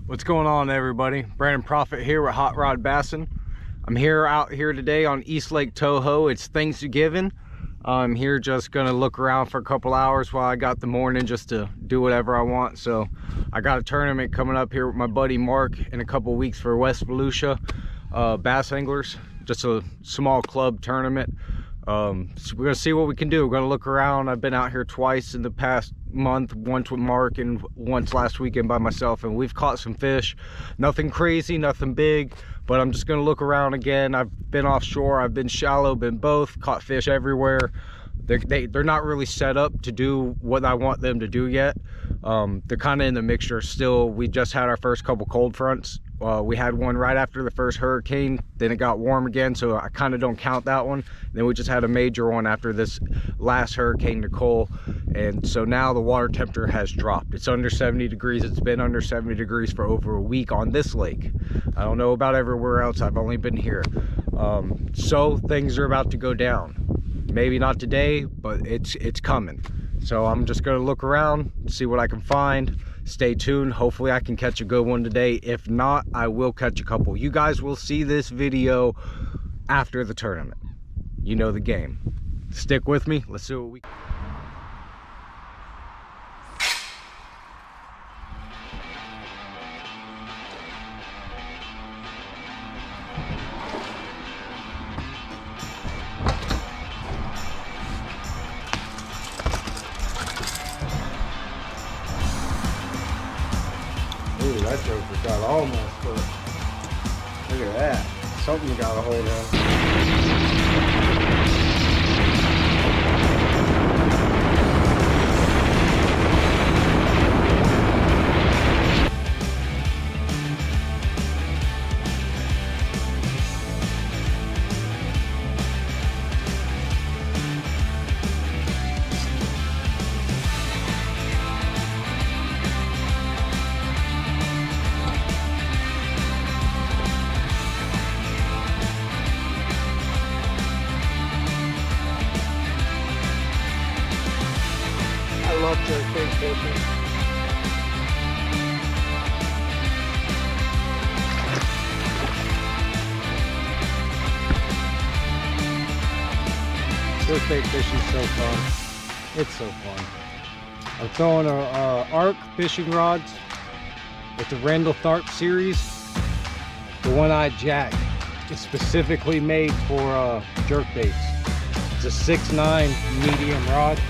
What's going on, everybody? Brandon Prophet here with Hot Rod Bassin. I'm out here today on East Lake Toho. It's Thanksgiving. I'm here just gonna look around for a couple hours while I got the morning just to do whatever I want. So I got a tournament coming up here with my buddy Mark in a couple weeks for West Volusia bass anglers. Just a small club tournament. So we're gonna see what we can do. We're gonna look around. I've been out here twice in the past month, once with Mark and once last weekend by myself, and we've caught some fish. Nothing crazy, nothing big, but I'm just gonna look around again. I've been offshore, I've been shallow, been both, caught fish everywhere. They're not really set up to do what I want them to do yet. They're kind of in the mixture still. We just had our first couple cold fronts. We had one right after the first hurricane, then it got warm again, so I kind of don't count that one. Then we just had a major one after this last hurricane, Nicole, and so now the water temperature has dropped. It's under 70 degrees. It's been under 70 degrees for over a week on this lake. I don't know about everywhere else. I've only been here. So things are about to go down. Maybe not today, but it's coming. So I'm just gonna look around, see what I can find. Stay tuned. Hopefully I can catch a good one today. If not, I will catch a couple. You guys will see this video after the tournament. You know the game. Stick with me. Let's see what we Ooh, that joke got all messed up. Look at that. Something you gotta hold on. I love jerkbait fishing. Jerkbait fishing is so fun. It's so fun. I'm throwing a arc fishing rods with the Randall Tharp series. The one-eyed jack is specifically made for jerkbaits. It's a 6'9" medium rod.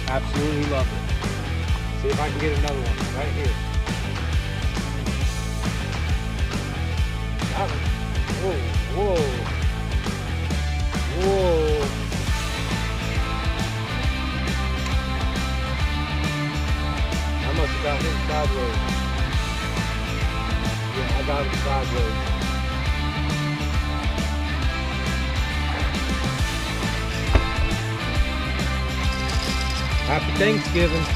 Absolutely love it. See if I can get another one right here. Got it. Whoa, whoa, whoa. I must have got him sideways. Yeah, I got him sideways. Happy Thanksgiving.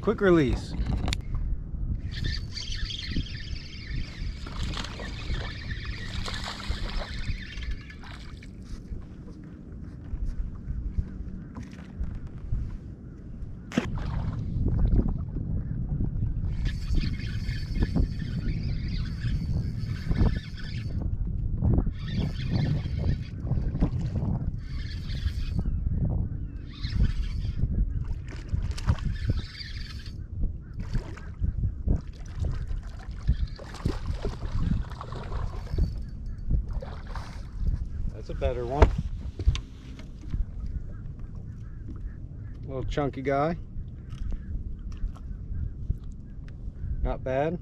Quick release. a better one. Little chunky guy. Not bad.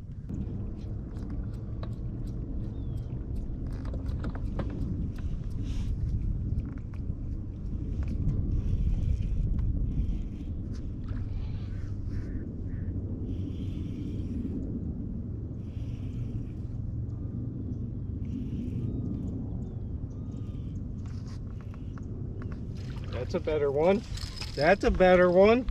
That's a better one. That's a better one.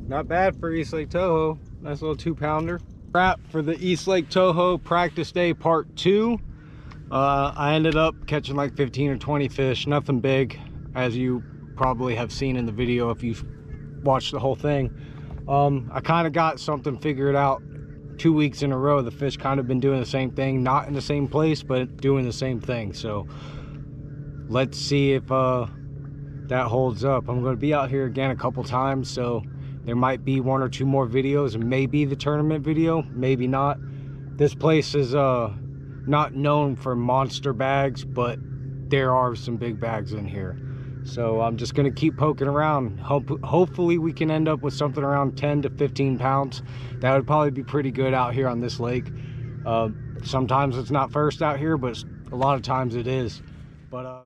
Not bad for East Lake Toho. Nice little 2-pounder. Wrap for the East Lake Toho practice day part 2. I ended up catching like 15 or 20 fish. Nothing big, as you probably have seen in the video if you've watched the whole thing. I kind of got something figured out 2 weeks in a row. The fish kind of been doing the same thing, not in the same place, but doing the same thing. So let's see if that holds up. I'm going to be out here again a couple times, so there might be 1 or 2 more videos, and maybe the tournament video, maybe not. This place is not known for monster bags, but there are some big bags in here. So I'm just going to keep poking around. Hopefully we can end up with something around 10 to 15 pounds. That would probably be pretty good out here on this lake. Sometimes it's not first out here, but a lot of times it is. But